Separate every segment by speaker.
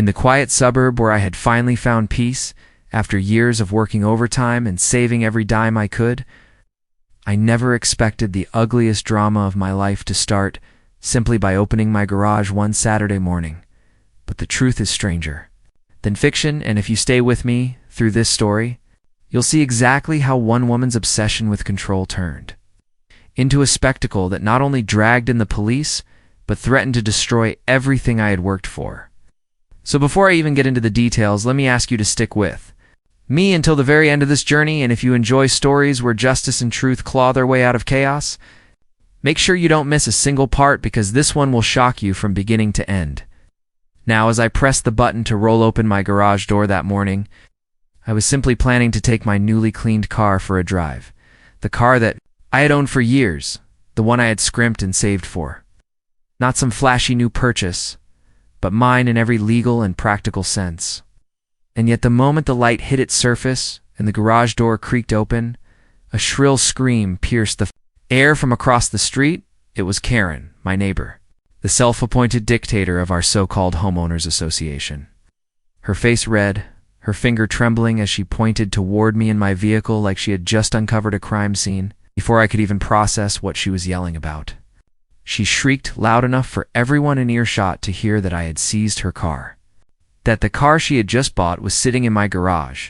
Speaker 1: In the quiet suburb where I had finally found peace, after years of working overtime and saving every dime I could, I never expected the ugliest drama of my life to start simply by opening my garage one Saturday morning. But the truth is stranger than fiction, and if you stay with me through this story, you'll see exactly how one woman's obsession with control turned into a spectacle that not only dragged in the police, but threatened to destroy everything I had worked for. So before I even get into the details, let me ask you to stick with me until the very end of this journey, and if you enjoy stories where justice and truth claw their way out of chaos, make sure you don't miss a single part, because this one will shock you from beginning to end. Now, as I pressed the button to roll open my garage door that morning, I was simply planning to take my newly cleaned car for a drive. The car that I had owned for years, the one I had scrimped and saved for. Not some flashy new purchase, but mine in every legal and practical sense. And yet the moment the light hit its surface and the garage door creaked open, a shrill scream pierced the air from across the street. It was Karen, my neighbor, the self-appointed dictator of our so-called homeowners association. Her face red, her finger trembling as she pointed toward me in my vehicle like she had just uncovered a crime scene. Before I could even process what she was yelling about, she shrieked loud enough for everyone in earshot to hear that I had seized her car, that the car she had just bought was sitting in my garage,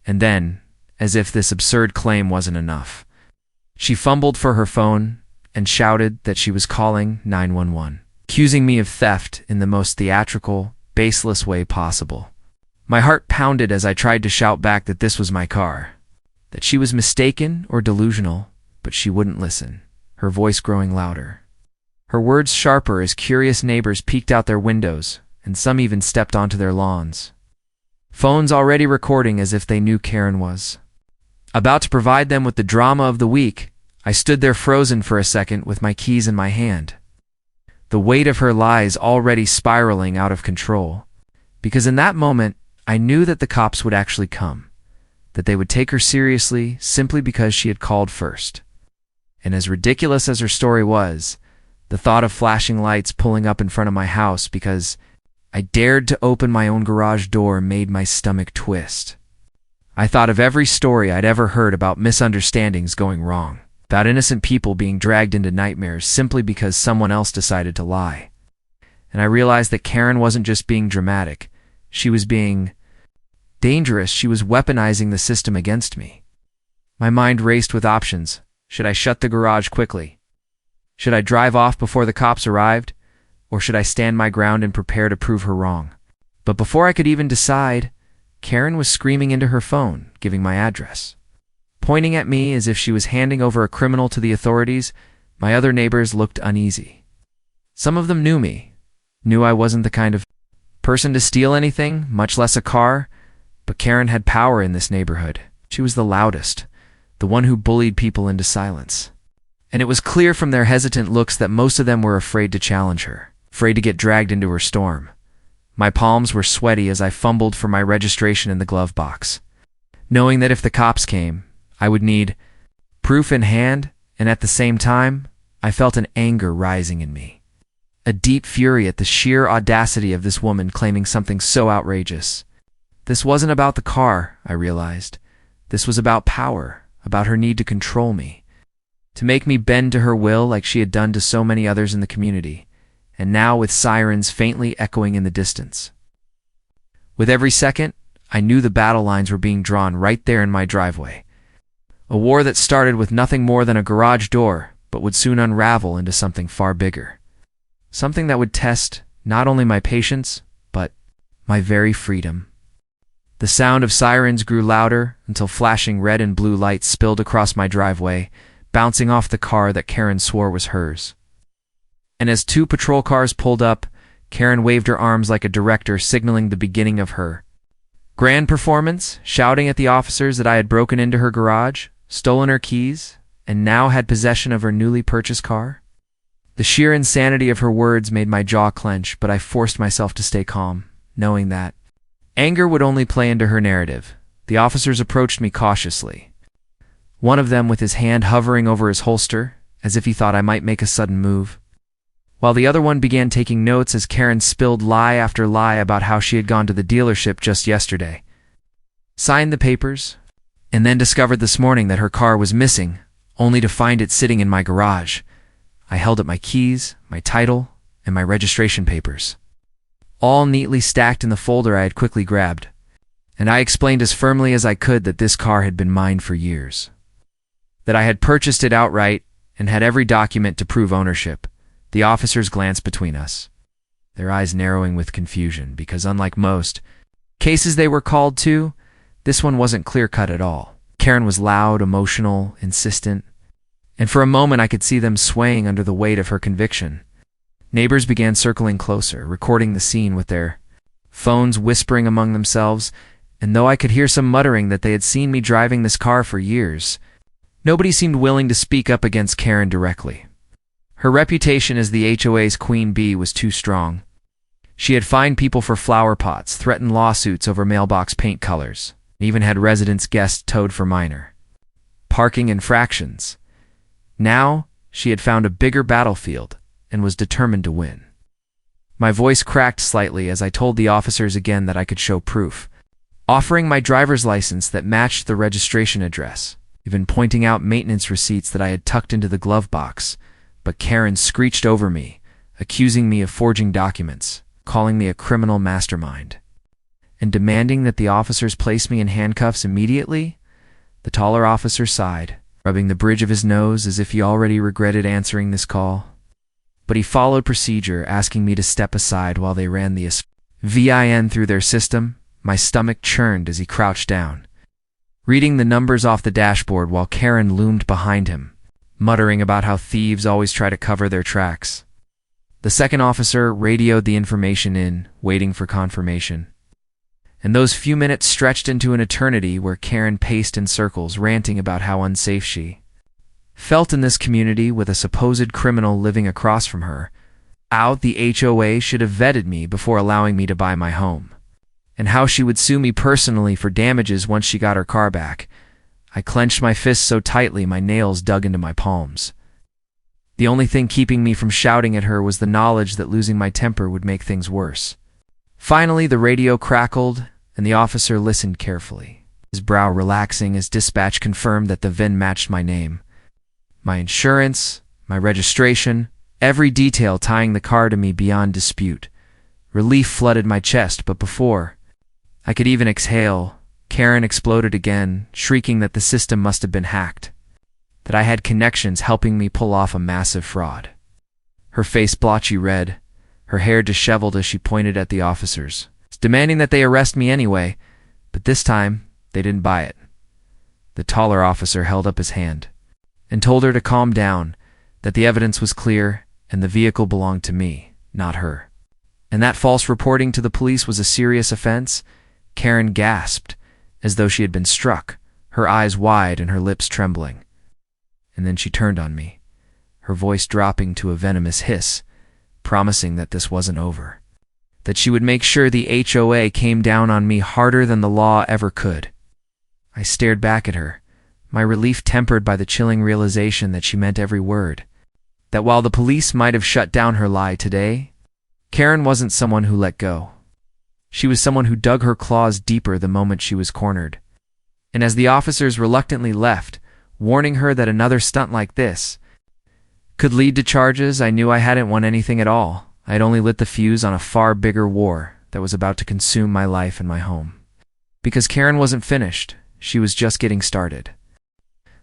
Speaker 1: and then, as if this absurd claim wasn't enough, she fumbled for her phone and shouted that she was calling 911, accusing me of theft in the most theatrical, baseless way possible. My heart pounded as I tried to shout back that this was my car, that she was mistaken or delusional, but she wouldn't listen, her voice growing louder, her words sharper as curious neighbors peeked out their windows, and some even stepped onto their lawns, phones already recording as if they knew Karen was about to provide them with the drama of the week. I stood there frozen for a second with my keys in my hand, the weight of her lies already spiraling out of control, because in that moment I knew that the cops would actually come, that they would take her seriously simply because she had called first. And as ridiculous as her story was, the thought of flashing lights pulling up in front of my house because I dared to open my own garage door made my stomach twist. I thought of every story I'd ever heard about misunderstandings going wrong, about innocent people being dragged into nightmares simply because someone else decided to lie. And I realized that Karen wasn't just being dramatic, she was being dangerous. She was weaponizing the system against me. My mind raced with options. Should I shut the garage quickly? Should I drive off before the cops arrived? Or should I stand my ground and prepare to prove her wrong? But before I could even decide, Karen was screaming into her phone, giving my address, pointing at me as if she was handing over a criminal to the authorities. My other neighbors looked uneasy. Some of them knew me, knew I wasn't the kind of person to steal anything, much less a car, but Karen had power in this neighborhood. She was the loudest, the one who bullied people into silence. And it was clear from their hesitant looks that most of them were afraid to challenge her, afraid to get dragged into her storm. My palms were sweaty as I fumbled for my registration in the glove box, knowing that if the cops came, I would need proof in hand, and at the same time, I felt an anger rising in me, a deep fury at the sheer audacity of this woman claiming something so outrageous. This wasn't about the car, I realized. This was about power, about her need to control me, to make me bend to her will like she had done to so many others in the community, and now with sirens faintly echoing in the distance. With every second, I knew the battle lines were being drawn right there in my driveway. A war that started with nothing more than a garage door, but would soon unravel into something far bigger. Something that would test not only my patience, but my very freedom. The sound of sirens grew louder until flashing red and blue lights spilled across my driveway, bouncing off the car that Karen swore was hers. And as 2 patrol cars pulled up, Karen waved her arms like a director signaling the beginning of her grand performance, shouting at the officers that I had broken into her garage, stolen her keys, and now had possession of her newly purchased car. The sheer insanity of her words made my jaw clench, but I forced myself to stay calm, knowing that anger would only play into her narrative. The officers approached me cautiously, one of them with his hand hovering over his holster, as if he thought I might make a sudden move. while the other one began taking notes as Karen spilled lie after lie about how she had gone to the dealership just yesterday, signed the papers, and then discovered this morning that her car was missing, only to find it sitting in my garage. I held up my keys, my title, and my registration papers, all neatly stacked in the folder I had quickly grabbed, and I explained as firmly as I could that this car had been mine for years, that I had purchased it outright and had every document to prove ownership. The officers glanced between us, their eyes narrowing with confusion, because unlike most cases they were called to, this one wasn't clear-cut at all. Karen was loud, emotional, insistent, and for a moment I could see them swaying under the weight of her conviction. Neighbors began circling closer, recording the scene with their phones, whispering among themselves, and though I could hear some muttering that they had seen me driving this car for years, nobody seemed willing to speak up against Karen directly. Her reputation as the HOA's queen bee was too strong. She had fined people for flower pots, threatened lawsuits over mailbox paint colors, and even had residents' guests towed for minor parking infractions. Now, she had found a bigger battlefield and was determined to win. My voice cracked slightly as I told the officers again that I could show proof, offering my driver's license that matched the registration address, even pointing out maintenance receipts that I had tucked into the glove box. But Karen screeched over me, accusing me of forging documents, calling me a criminal mastermind, and demanding that the officers place me in handcuffs immediately. The taller officer sighed, rubbing the bridge of his nose as if he already regretted answering this call. But he followed procedure, asking me to step aside while they ran the VIN through their system. My stomach churned as he crouched down, reading the numbers off the dashboard while Karen loomed behind him, muttering about how thieves always try to cover their tracks. The second officer radioed the information in, waiting for confirmation. And those few minutes stretched into an eternity where Karen paced in circles, ranting about how unsafe she felt in this community with a supposed criminal living across from her. The HOA should have vetted me before allowing me to buy my home, and how she would sue me personally for damages once she got her car back. I clenched my fists so tightly my nails dug into my palms. The only thing keeping me from shouting at her was the knowledge that losing my temper would make things worse. Finally, the radio crackled, and the officer listened carefully, his brow relaxing as dispatch confirmed that the VIN matched my name, my insurance, my registration, every detail tying the car to me beyond dispute. Relief flooded my chest, but before I could even exhale, Karen exploded again, shrieking that the system must have been hacked, that I had connections helping me pull off a massive fraud. Her face blotchy red, her hair disheveled as she pointed at the officers, demanding that they arrest me anyway, but this time they didn't buy it. The taller officer held up his hand and told her to calm down, that the evidence was clear and the vehicle belonged to me, not her, and that false reporting to the police was a serious offense. Karen gasped, as though she had been struck, her eyes wide and her lips trembling. And then she turned on me, her voice dropping to a venomous hiss, promising that this wasn't over, that she would make sure the HOA came down on me harder than the law ever could. I stared back at her, my relief tempered by the chilling realization that she meant every word, that while the police might have shut down her lie today, Karen wasn't someone who let go. She was someone who dug her claws deeper the moment she was cornered. And as the officers reluctantly left, warning her that another stunt like this could lead to charges, I knew I hadn't won anything at all. I had only lit the fuse on a far bigger war that was about to consume my life and my home. Because Karen wasn't finished, she was just getting started.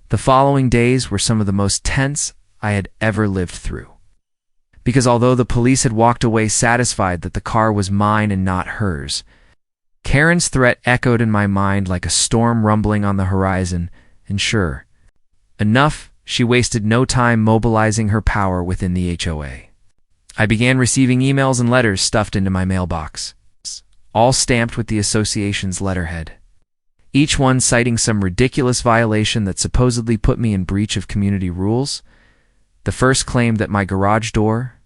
Speaker 1: The following days were some of the most tense I had ever lived through. Because although the police had walked away satisfied that the car was mine and not hers, Karen's threat echoed in my mind like a storm rumbling on the horizon, and sure enough, she wasted no time mobilizing her power within the HOA. I began receiving emails and letters stuffed into my mailbox, all stamped with the association's letterhead, each one citing some ridiculous violation that supposedly put me in breach of community rules. The first claimed that my garage door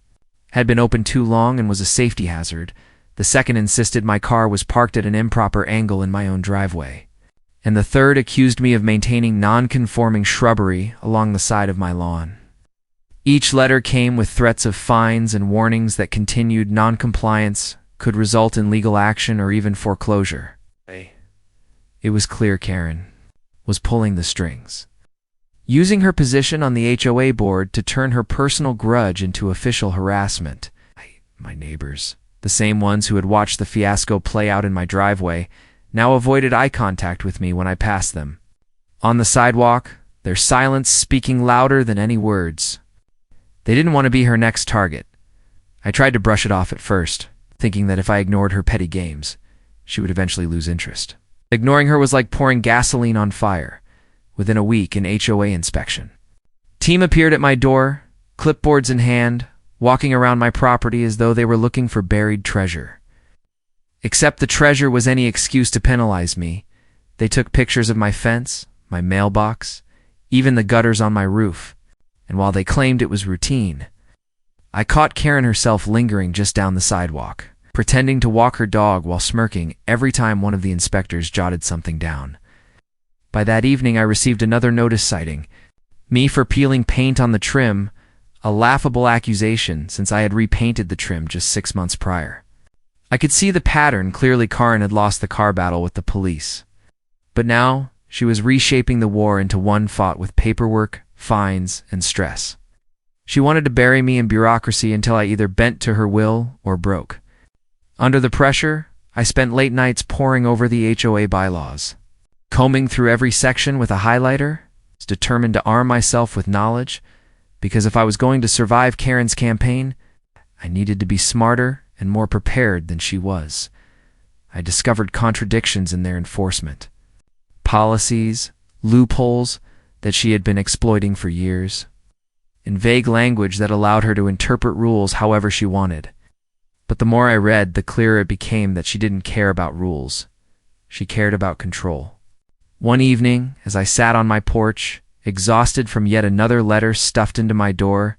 Speaker 1: had been open too long and was a safety hazard. The second insisted my car was parked at an improper angle in my own driveway. And the third accused me of maintaining non-conforming shrubbery along the side of my lawn. Each letter came with threats of fines and warnings that continued non-compliance could result in legal action or even foreclosure. It was clear Karen was pulling the strings, using her position on the HOA board to turn her personal grudge into official harassment. My neighbors, the same ones who had watched the fiasco play out in my driveway, now avoided eye contact with me when I passed them. On the sidewalk, their silence speaking louder than any words. They didn't want to be her next target. I tried to brush it off at first, thinking that if I ignored her petty games, she would eventually lose interest. Ignoring her was like pouring gasoline on fire. Within a week, an HOA inspection. Team appeared at my door, clipboards in hand, walking around my property as though they were looking for buried treasure. Except the treasure was any excuse to penalize me. They took pictures of my fence, my mailbox, even the gutters on my roof. And while they claimed it was routine, I caught Karen herself lingering just down the sidewalk, pretending to walk her dog while smirking every time one of the inspectors jotted something down. By that evening, I received another notice citing me for peeling paint on the trim, a laughable accusation since I had repainted the trim just 6 months prior. I could see the pattern. Clearly Karen had lost the car battle with the police. But now, she was reshaping the war into one fought with paperwork, fines, and stress. She wanted to bury me in bureaucracy until I either bent to her will or broke. Under the pressure, I spent late nights poring over the HOA bylaws, combing through every section with a highlighter, determined to arm myself with knowledge, because if I was going to survive Karen's campaign, I needed to be smarter and more prepared than she was. I discovered contradictions in their enforcement, policies, loopholes that she had been exploiting for years, in vague language that allowed her to interpret rules however she wanted. But the more I read, the clearer it became that she didn't care about rules. She cared about control. One evening, as I sat on my porch, exhausted from yet another letter stuffed into my door,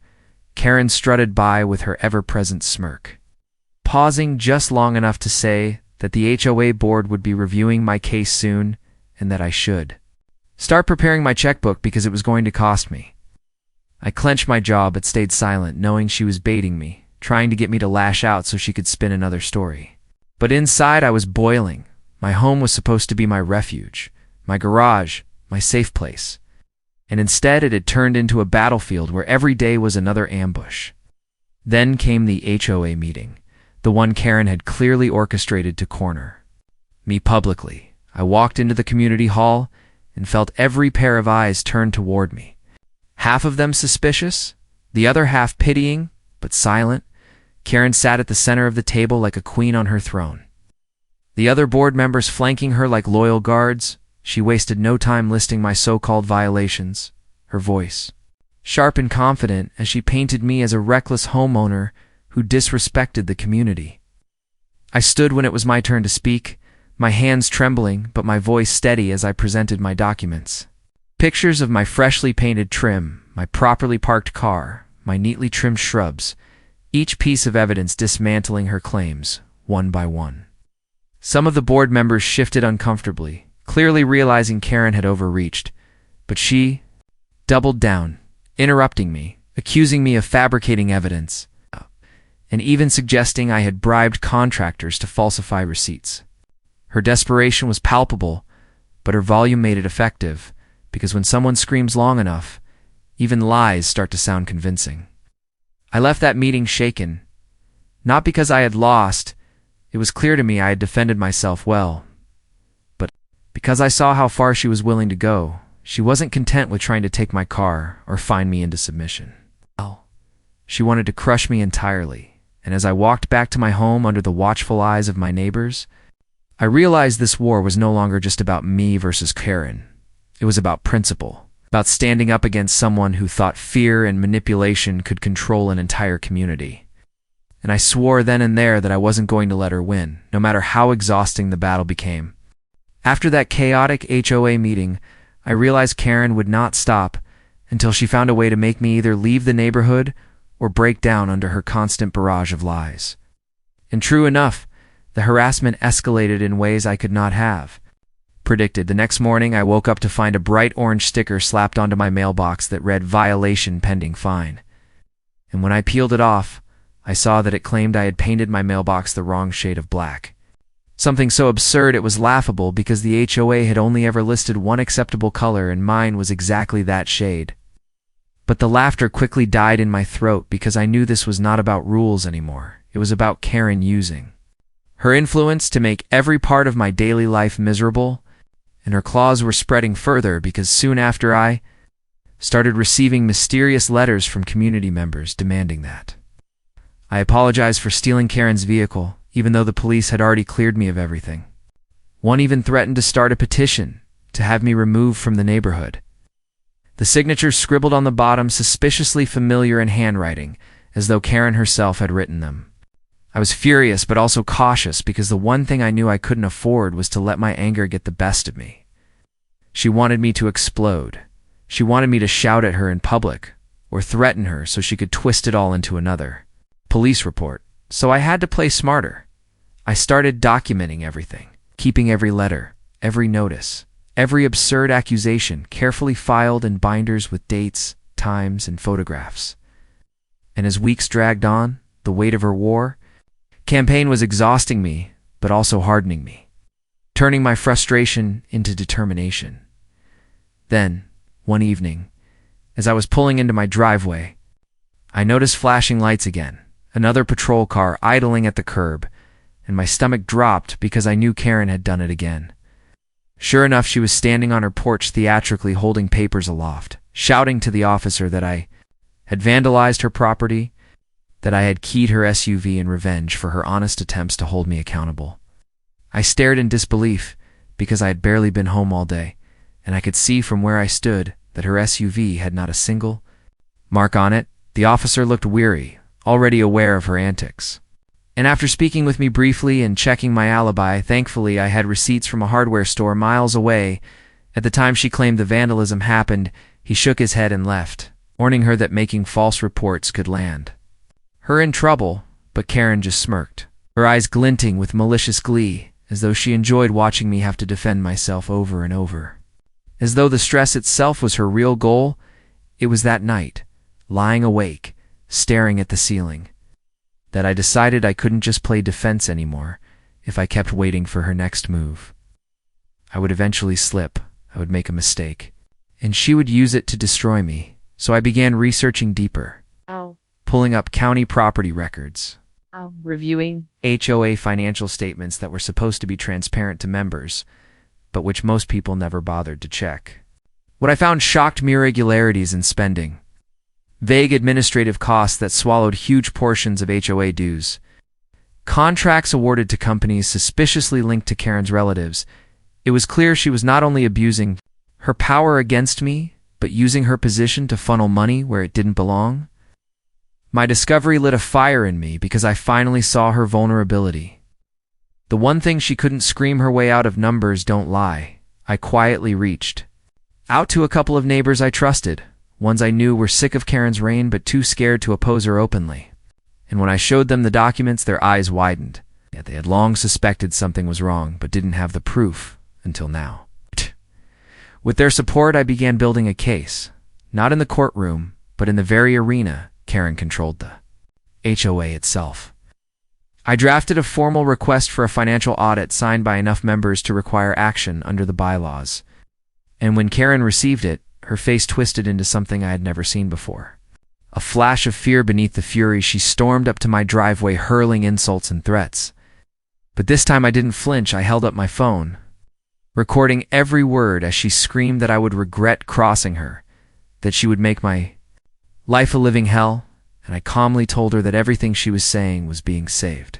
Speaker 1: Karen strutted by with her ever-present smirk, pausing just long enough to say that the HOA board would be reviewing my case soon and that I should start preparing my checkbook because it was going to cost me. I clenched my jaw but stayed silent, knowing she was baiting me, trying to get me to lash out so she could spin another story. But inside I was boiling. My home was supposed to be my refuge, my garage, my safe place. And instead it had turned into a battlefield where every day was another ambush. Then came the HOA meeting, the one Karen had clearly orchestrated to corner me publicly. I walked into the community hall and felt every pair of eyes turned toward me. Half of them suspicious, the other half pitying, but silent. Karen sat at the center of the table like a queen on her throne. The other board members flanking her like loyal guards. She wasted no time listing my so-called violations, her voice sharp and confident as she painted me as a reckless homeowner who disrespected the community. I stood when it was my turn to speak, my hands trembling but my voice steady as I presented my documents. Pictures of my freshly painted trim, my properly parked car, my neatly trimmed shrubs, each piece of evidence dismantling her claims, one by one. Some of the board members shifted uncomfortably, clearly realizing Karen had overreached, but she doubled down, interrupting me, accusing me of fabricating evidence, and even suggesting I had bribed contractors to falsify receipts. Her desperation was palpable, but her volume made it effective, because when someone screams long enough, even lies start to sound convincing. I left that meeting shaken, not because I had lost. It was clear to me I had defended myself well, but because I saw how far she was willing to go. She wasn't content with trying to take my car or fine me into submission. She wanted to crush me entirely, and as I walked back to my home under the watchful eyes of my neighbors, I realized this war was no longer just about me versus Karen. It was about principle, about standing up against someone who thought fear and manipulation could control an entire community. And I swore then and there that I wasn't going to let her win, no matter how exhausting the battle became. After that chaotic HOA meeting, I realized Karen would not stop until she found a way to make me either leave the neighborhood or break down under her constant barrage of lies. And true enough, the harassment escalated in ways I could not have predicted. The next morning, I woke up to find a bright orange sticker slapped onto my mailbox that read "Violation pending fine." And when I peeled it off, I saw that it claimed I had painted my mailbox the wrong shade of black. Something so absurd it was laughable because the HOA had only ever listed one acceptable color and mine was exactly that shade. But the laughter quickly died in my throat because I knew this was not about rules anymore. It was about Karen using her influence to make every part of my daily life miserable, and her claws were spreading further because soon after I started receiving mysterious letters from community members demanding that I apologize for stealing Karen's vehicle, even though the police had already cleared me of everything. One even threatened to start a petition to have me removed from the neighborhood. The signatures scribbled on the bottom suspiciously familiar in handwriting, as though Karen herself had written them. I was furious but also cautious because the one thing I knew I couldn't afford was to let my anger get the best of me. She wanted me to explode. She wanted me to shout at her in public or threaten her so she could twist it all into another police report. So I had to play smarter. I started documenting everything, keeping every letter, every notice, every absurd accusation carefully filed in binders with dates, times, and photographs. And as weeks dragged on, the weight of her war campaign was exhausting me, but also hardening me, turning my frustration into determination. Then, one evening, as I was pulling into my driveway, I noticed flashing lights again, another patrol car idling at the curb, and my stomach dropped because I knew Karen had done it again. Sure enough, she was standing on her porch theatrically holding papers aloft, shouting to the officer that I had vandalized her property, that I had keyed her SUV in revenge for her honest attempts to hold me accountable. I stared in disbelief because I had barely been home all day, and I could see from where I stood that her SUV had not a single mark on it. The officer looked weary, already aware of her antics. And after speaking with me briefly and checking my alibi, thankfully I had receipts from a hardware store miles away. At the time she claimed the vandalism happened, he shook his head and left, warning her that making false reports could land her in trouble, but Karen just smirked, her eyes glinting with malicious glee, as though she enjoyed watching me have to defend myself over and over. As though the stress itself was her real goal, it was that night, lying awake, staring at the ceiling, that I decided I couldn't just play defense anymore if I kept waiting for her next move. I would eventually slip, I would make a mistake, and she would use it to destroy me, so I began researching deeper. Pulling up county property records,
Speaker 2: reviewing
Speaker 1: HOA financial statements that were supposed to be transparent to members, but which most people never bothered to check. What I found shocked me irregularities in spending, vague administrative costs that swallowed huge portions of HOA dues, contracts awarded to companies suspiciously linked to Karen's relatives. It was clear she was not only abusing her power against me, but using her position to funnel money where it didn't belong. My discovery lit a fire in me because I finally saw her vulnerability. The one thing she couldn't scream her way out of: numbers don't lie. I quietly reached out to a couple of neighbors I trusted, ones I knew were sick of Karen's reign but too scared to oppose her openly. And when I showed them the documents, their eyes widened. Yet they had long suspected something was wrong but didn't have the proof until now. With their support, I began building a case, not in the courtroom, but in the very arena Karen controlled, the HOA itself. I drafted a formal request for a financial audit signed by enough members to require action under the bylaws. And when Karen received it, her face twisted into something I had never seen before. A flash of fear beneath the fury, she stormed up to my driveway hurling insults and threats. But this time I didn't flinch. I held up my phone, recording every word as she screamed that I would regret crossing her, that she would make my life a living hell, and I calmly told her that everything she was saying was being saved,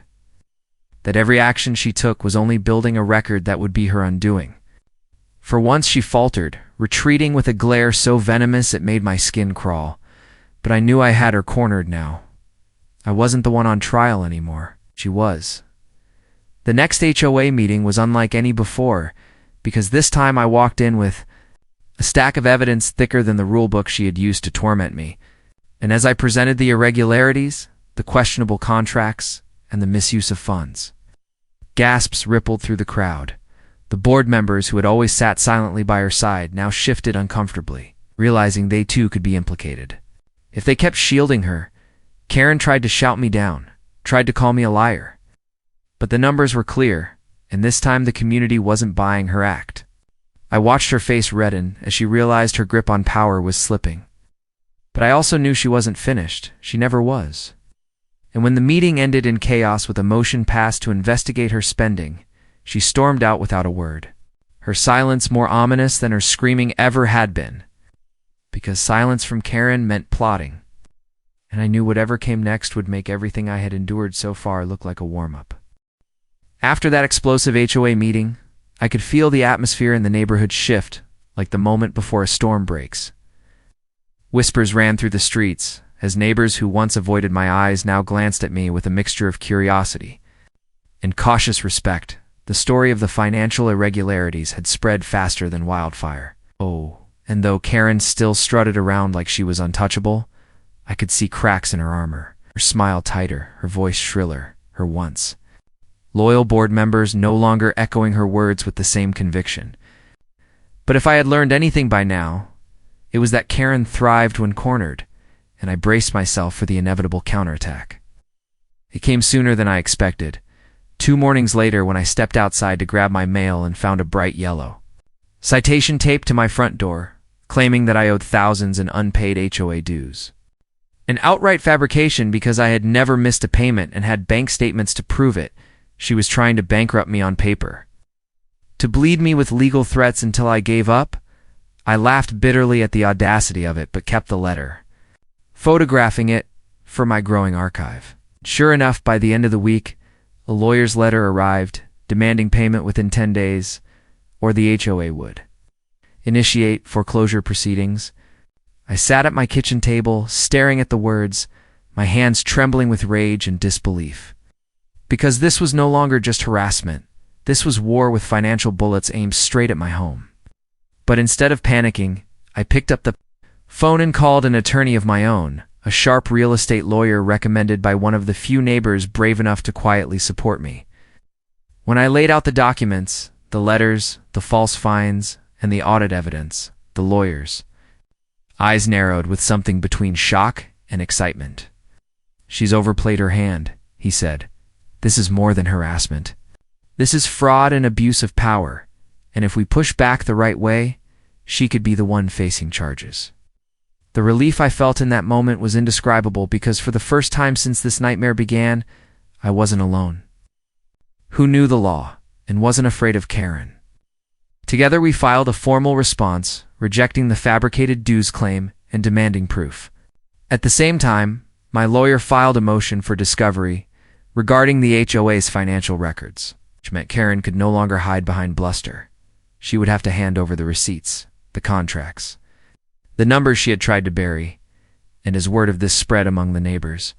Speaker 1: that every action she took was only building a record that would be her undoing. For once she faltered, retreating with a glare so venomous it made my skin crawl, but I knew I had her cornered now. I wasn't the one on trial anymore. She was. The next HOA meeting was unlike any before, because this time I walked in with a stack of evidence thicker than the rulebook she had used to torment me. And as I presented the irregularities, the questionable contracts, and the misuse of funds, gasps rippled through the crowd. The board members who had always sat silently by her side now shifted uncomfortably, realizing they too could be implicated. If they kept shielding her, Karen tried to shout me down, tried to call me a liar. But the numbers were clear, and this time the community wasn't buying her act. I watched her face redden as she realized her grip on power was slipping. But I also knew she wasn't finished. She never was. And when the meeting ended in chaos with a motion passed to investigate her spending, she stormed out without a word. Her silence more ominous than her screaming ever had been. Because silence from Karen meant plotting. And I knew whatever came next would make everything I had endured so far look like a warm-up. After that explosive HOA meeting, I could feel the atmosphere in the neighborhood shift, like the moment before a storm breaks. Whispers ran through the streets, as neighbors who once avoided my eyes now glanced at me with a mixture of curiosity and cautious respect. The story of the financial irregularities had spread faster than wildfire. Oh, and though Karen still strutted around like she was untouchable, I could see cracks in her armor, her smile tighter, her voice shriller, her once loyal board members no longer echoing her words with the same conviction. But if I had learned anything by now, it was that Karen thrived when cornered, and I braced myself for the inevitable counterattack. It came sooner than I expected. 2 mornings later when I stepped outside to grab my mail and found a bright yellow citation taped to my front door, claiming that I owed thousands in unpaid HOA dues. An outright fabrication because I had never missed a payment and had bank statements to prove it. She was trying to bankrupt me on paper. To bleed me with legal threats until I gave up? I laughed bitterly at the audacity of it but kept the letter, photographing it for my growing archive. Sure enough, by the end of the week, a lawyer's letter arrived, demanding payment within 10 days, or the HOA would initiate foreclosure proceedings. I sat at my kitchen table, staring at the words, my hands trembling with rage and disbelief. Because this was no longer just harassment. This was war with financial bullets aimed straight at my home. But instead of panicking, I picked up the phone and called an attorney of my own, a sharp real estate lawyer recommended by one of the few neighbors brave enough to quietly support me. When I laid out the documents, the letters, the false fines, and the audit evidence, the lawyer's eyes narrowed with something between shock and excitement. "She's overplayed her hand," he said. "This is more than harassment. This is fraud and abuse of power, and if we push back the right way, she could be the one facing charges." The relief I felt in that moment was indescribable because for the first time since this nightmare began, I wasn't alone. Who knew the law and wasn't afraid of Karen? Together we filed a formal response, rejecting the fabricated dues claim and demanding proof. At the same time, my lawyer filed a motion for discovery regarding the HOA's financial records, which meant Karen could no longer hide behind bluster. She would have to hand over the receipts, the contracts, the numbers she had tried to bury, and as word of this spread among the neighbors,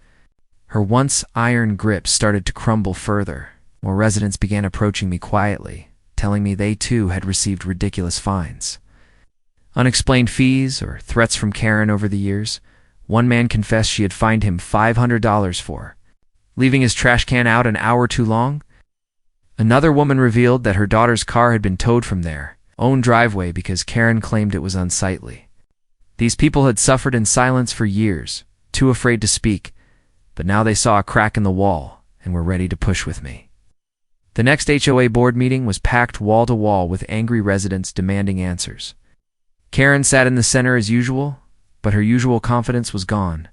Speaker 1: her once iron grip started to crumble further. More residents began approaching me quietly, telling me they too had received ridiculous fines. Unexplained fees or threats from Karen over the years. One man confessed she had fined him $500 for leaving his trash can out an hour too long. Another woman revealed that her daughter's car had been towed from their own driveway because Karen claimed it was unsightly. These people had suffered in silence for years, too afraid to speak, but now they saw a crack in the wall and were ready to push with me. The next HOA board meeting was packed wall to wall with angry residents demanding answers. Karen sat in the center as usual, but her usual confidence was gone.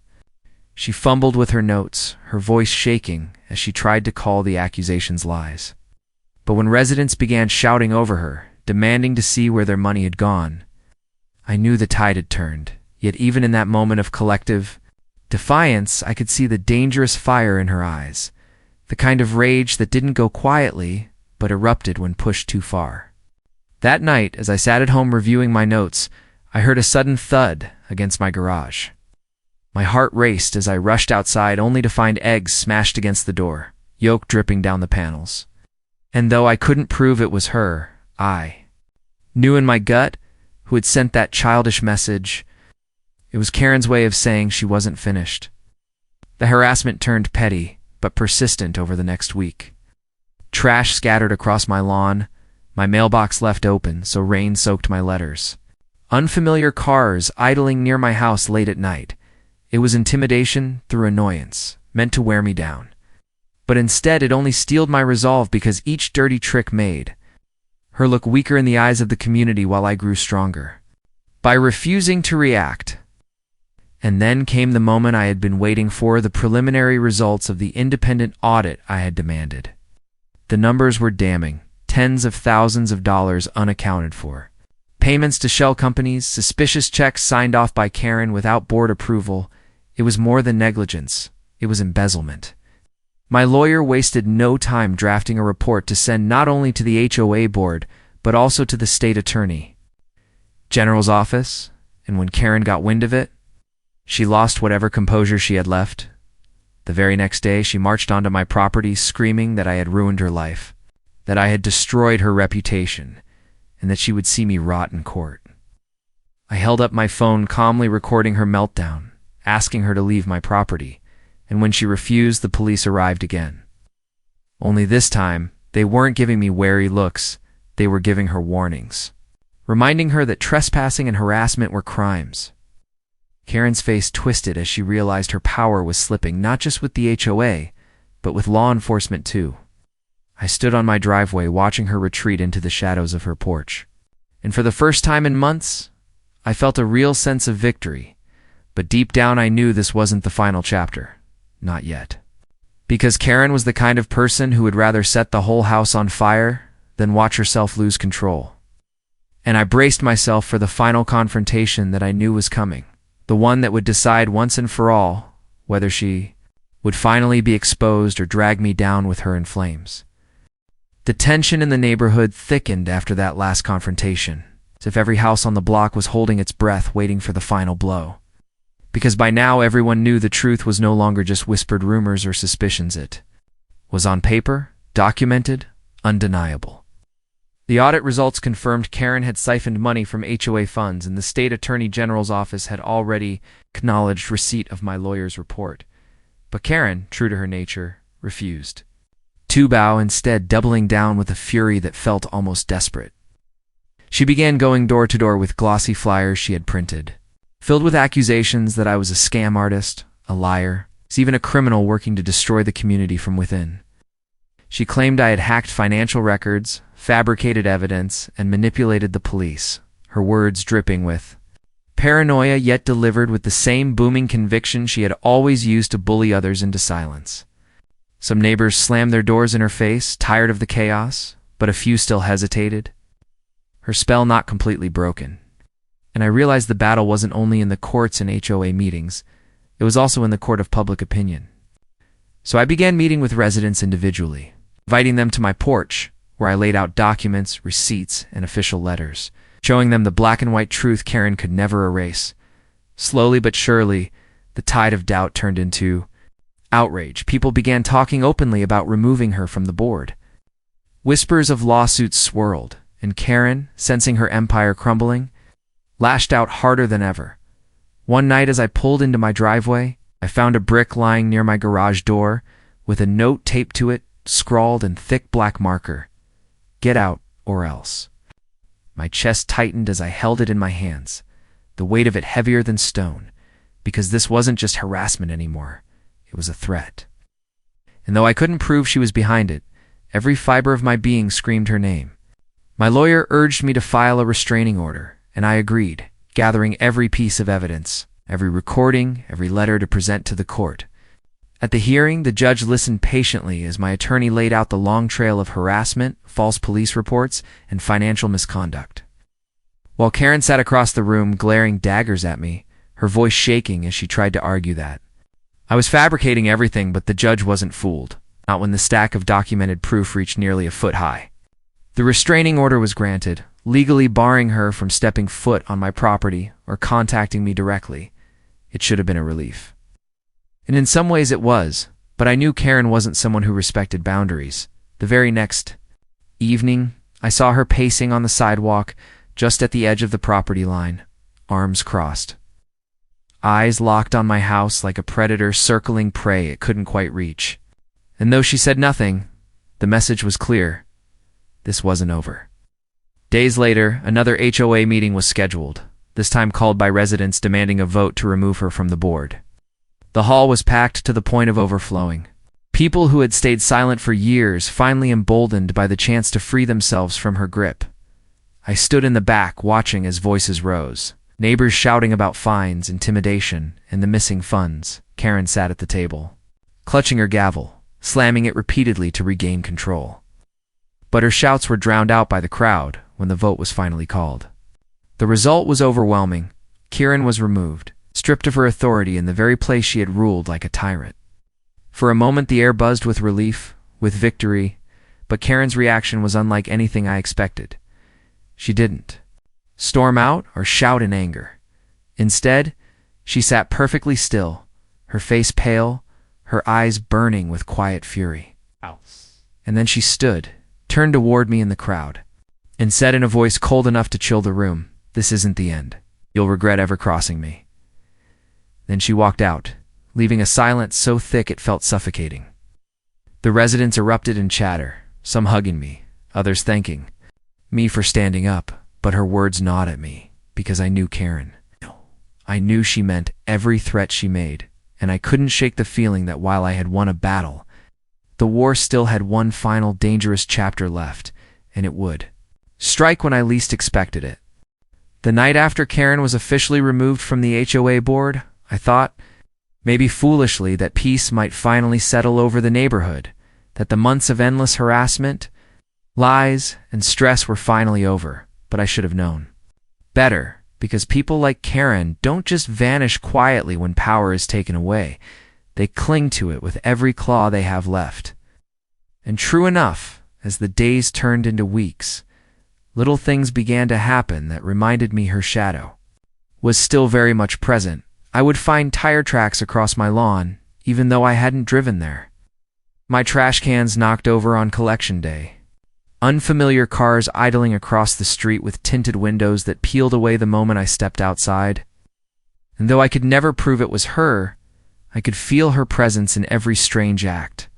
Speaker 1: She fumbled with her notes, her voice shaking as she tried to call the accusations lies. But when residents began shouting over her, demanding to see where their money had gone, I knew the tide had turned. Yet even in that moment of collective defiance, I could see the dangerous fire in her eyes, the kind of rage that didn't go quietly, but erupted when pushed too far. That night, as I sat at home reviewing my notes, I heard a sudden thud against my garage. My heart raced as I rushed outside only to find eggs smashed against the door, yolk dripping down the panels. And though I couldn't prove it was her, I knew in my gut who had sent that childish message. It was Karen's way of saying she wasn't finished. The harassment turned petty, but persistent over the next week. Trash scattered across my lawn, my mailbox left open so rain soaked my letters. Unfamiliar cars idling near my house late at night, It was intimidation through annoyance, meant to wear me down. But instead it only steeled my resolve because each dirty trick made her look weaker in the eyes of the community while I grew stronger. By refusing to react. And then came the moment I had been waiting for, the preliminary results of the independent audit I had demanded. The numbers were damning, tens of thousands of dollars unaccounted for. Payments to shell companies, suspicious checks signed off by Karen without board approval. It was more than negligence, it was embezzlement. My lawyer wasted no time drafting a report to send not only to the HOA board, but also to the state attorney general's office, and when Karen got wind of it, she lost whatever composure she had left. The very next day, she marched onto my property screaming that I had ruined her life, that I had destroyed her reputation, and that she would see me rot in court. I held up my phone, calmly recording her meltdown, asking her to leave my property, and when she refused, the police arrived again. Only this time, they weren't giving me wary looks, they were giving her warnings, reminding her that trespassing and harassment were crimes. Karen's face twisted as she realized her power was slipping, not just with the HOA, but with law enforcement too. I stood on my driveway watching her retreat into the shadows of her porch. And for the first time in months, I felt a real sense of victory. But deep down I knew this wasn't the final chapter. Not yet. Because Karen was the kind of person who would rather set the whole house on fire than watch herself lose control. And I braced myself for the final confrontation that I knew was coming. The one that would decide once and for all whether she would finally be exposed or drag me down with her in flames. The tension in the neighborhood thickened after that last confrontation, as if every house on the block was holding its breath waiting for the final blow. Because by now everyone knew the truth was no longer just whispered rumors or suspicions. It was on paper, documented, undeniable. The audit results confirmed Karen had siphoned money from HOA funds, and the state attorney general's office had already acknowledged receipt of my lawyer's report. But Karen, true to her nature, refused to bow, instead doubling down with a fury that felt almost desperate. She began going door to door with glossy flyers she had printed, filled with accusations that I was a scam artist, a liar, even a criminal working to destroy the community from within. She claimed I had hacked financial records, fabricated evidence, and manipulated the police, her words dripping with paranoia, yet delivered with the same booming conviction she had always used to bully others into silence. Some neighbors slammed their doors in her face, tired of the chaos, but a few still hesitated. Her spell not completely broken. And I realized the battle wasn't only in the courts and HOA meetings, it was also in the court of public opinion. So I began meeting with residents individually, inviting them to my porch, where I laid out documents, receipts, and official letters, showing them the black and white truth Karen could never erase. Slowly but surely, the tide of doubt turned into outrage. People began talking openly about removing her from the board. Whispers of lawsuits swirled, and Karen, sensing her empire crumbling, lashed out harder than ever. One night as I pulled into my driveway, I found a brick lying near my garage door with a note taped to it, scrawled in thick black marker, "Get out or else." My chest tightened as I held it in my hands, the weight of it heavier than stone, because this wasn't just harassment anymore, it was a threat. And though I couldn't prove she was behind it, every fiber of my being screamed her name. My lawyer urged me to file a restraining order, and I agreed, gathering every piece of evidence, every recording, every letter to present to the court. At the hearing, the judge listened patiently as my attorney laid out the long trail of harassment, false police reports, and financial misconduct. While Karen sat across the room glaring daggers at me, her voice shaking as she tried to argue that I was fabricating everything, but the judge wasn't fooled, not when the stack of documented proof reached nearly a foot high. The restraining order was granted, legally barring her from stepping foot on my property or contacting me directly. It should have been a relief. And in some ways it was, but I knew Karen wasn't someone who respected boundaries. The very next evening, I saw her pacing on the sidewalk just at the edge of the property line, arms crossed. Eyes locked on my house like a predator circling prey it couldn't quite reach. And though she said nothing, the message was clear. This wasn't over. Days later, another HOA meeting was scheduled, this time called by residents demanding a vote to remove her from the board. The hall was packed to the point of overflowing. People who had stayed silent for years, finally emboldened by the chance to free themselves from her grip. I stood in the back, watching as voices rose. Neighbors shouting about fines, intimidation, and the missing funds. Karen sat at the table, clutching her gavel, slamming it repeatedly to regain control. But her shouts were drowned out by the crowd when the vote was finally called. The result was overwhelming. Karen was removed, stripped of her authority in the very place she had ruled like a tyrant. For a moment the air buzzed with relief, with victory, but Karen's reaction was unlike anything I expected. She didn't storm out or shout in anger. Instead, she sat perfectly still, her face pale, her eyes burning with quiet fury. And then she stood, turned toward me in the crowd, and said in a voice cold enough to chill the room, "This isn't the end. You'll regret ever crossing me." Then she walked out, leaving a silence so thick it felt suffocating. The residents erupted in chatter, some hugging me, others thanking me for standing up, but her words gnawed at me, because I knew Karen. I knew she meant every threat she made, and I couldn't shake the feeling that while I had won a battle, the war still had one final dangerous chapter left, and it would strike when I least expected it. The night after Karen was officially removed from the HOA board, I thought, maybe foolishly, that peace might finally settle over the neighborhood, that the months of endless harassment, lies, and stress were finally over, but I should have known better, because people like Karen don't just vanish quietly when power is taken away. They cling to it with every claw they have left. And true enough, as the days turned into weeks, little things began to happen that reminded me her shadow was still very much present. I would find tire tracks across my lawn, even though I hadn't driven there. My trash cans knocked over on collection day. Unfamiliar cars idling across the street with tinted windows that peeled away the moment I stepped outside. And though I could never prove it was her, I could feel her presence in every strange act,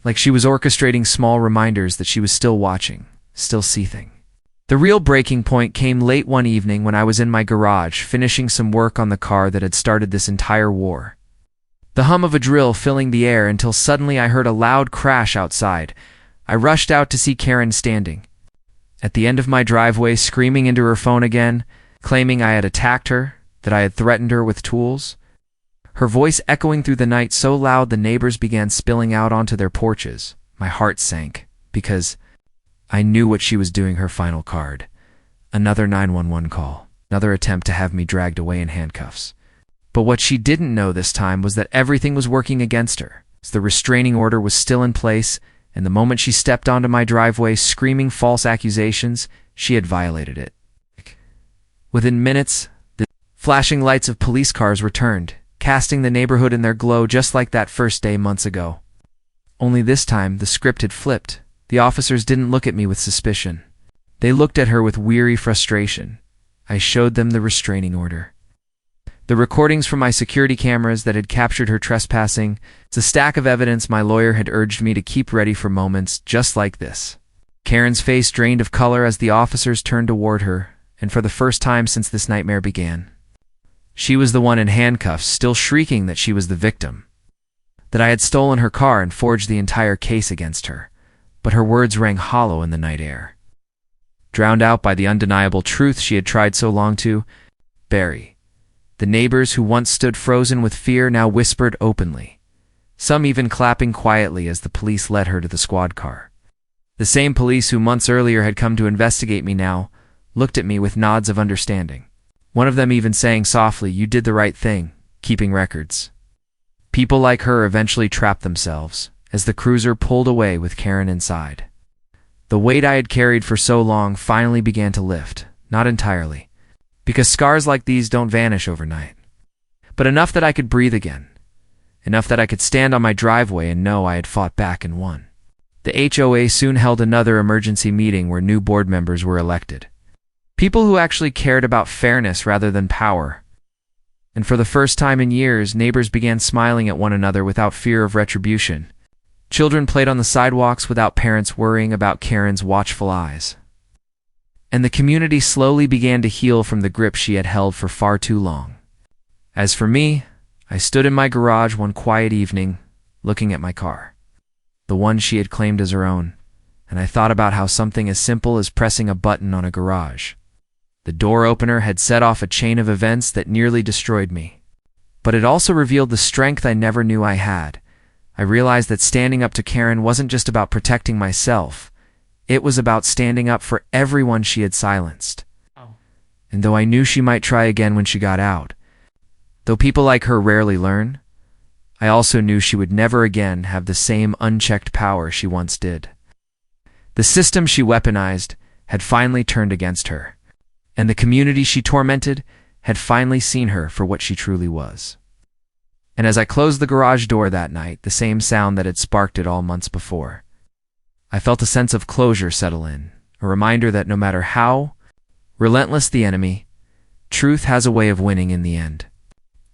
Speaker 1: like she was orchestrating small reminders that she was still watching, still seething. The real breaking point came late one evening when I was in my garage finishing some work on the car that had started this entire war. The hum of a drill filling the air until suddenly I heard a loud crash outside. I rushed out to see Karen standing at the end of my driveway, screaming into her phone again, claiming I had attacked her, that I had threatened her with tools. Her voice echoing through the night so loud the neighbors began spilling out onto their porches. My heart sank, because I knew what she was doing. Her final card. Another 911 call. Another attempt to have me dragged away in handcuffs. But what she didn't know this time was that everything was working against her. The restraining order was still in place, and the moment she stepped onto my driveway screaming false accusations, she had violated it. Within minutes, the flashing lights of police cars returned, casting the neighborhood in their glow just like that first day months ago. Only this time, the script had flipped. The officers didn't look at me with suspicion. They looked at her with weary frustration. I showed them the restraining order. The recordings from my security cameras that had captured her trespassing. It's a stack of evidence my lawyer had urged me to keep ready for moments just like this. Karen's face drained of color as the officers turned toward her, and for the first time since this nightmare began, she was the one in handcuffs, still shrieking that she was the victim, that I had stolen her car and forged the entire case against her. But her words rang hollow in the night air, drowned out by the undeniable truth she had tried so long to bury. The neighbors who once stood frozen with fear now whispered openly, some even clapping quietly as the police led her to the squad car. The same police who months earlier had come to investigate me now looked at me with nods of understanding, one of them even saying softly, "You did the right thing, keeping records." People like her eventually trapped themselves as the cruiser pulled away with Karen inside. The weight I had carried for so long finally began to lift, not entirely, because scars like these don't vanish overnight, but enough that I could breathe again, enough that I could stand on my driveway and know I had fought back and won. The HOA soon held another emergency meeting where new board members were elected. People who actually cared about fairness rather than power. And for the first time in years, neighbors began smiling at one another without fear of retribution. Children played on the sidewalks without parents worrying about Karen's watchful eyes. And the community slowly began to heal from the grip she had held for far too long. As for me, I stood in my garage one quiet evening, looking at my car, the one she had claimed as her own, and I thought about how something as simple as pressing a button on a garage, the door opener, had set off a chain of events that nearly destroyed me. But it also revealed the strength I never knew I had. I realized that standing up to Karen wasn't just about protecting myself. It was about standing up for everyone she had silenced. And though I knew she might try again when she got out, though people like her rarely learn, I also knew she would never again have the same unchecked power she once did. The system she weaponized had finally turned against her, and the community she tormented had finally seen her for what she truly was. And as I closed the garage door that night, the same sound that had sparked it all months before, I felt a sense of closure settle in, a reminder that no matter how relentless the enemy, truth has a way of winning in the end.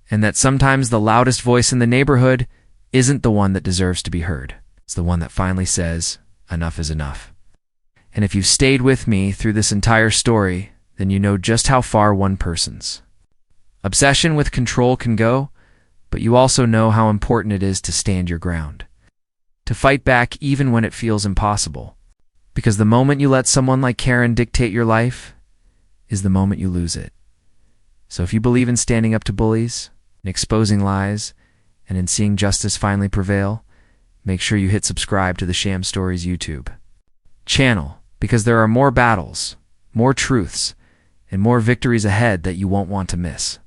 Speaker 1: And that sometimes the loudest voice in the neighborhood isn't the one that deserves to be heard. It's the one that finally says, enough is enough. And if you've stayed with me through this entire story, then you know just how far one person's obsession with control can go, but you also know how important it is to stand your ground, to fight back even when it feels impossible. Because the moment you let someone like Karen dictate your life is the moment you lose it. So if you believe in standing up to bullies, in exposing lies, and in seeing justice finally prevail, make sure you hit subscribe to the Sham Stories YouTube channel, because there are more battles, more truths, and more victories ahead that you won't want to miss.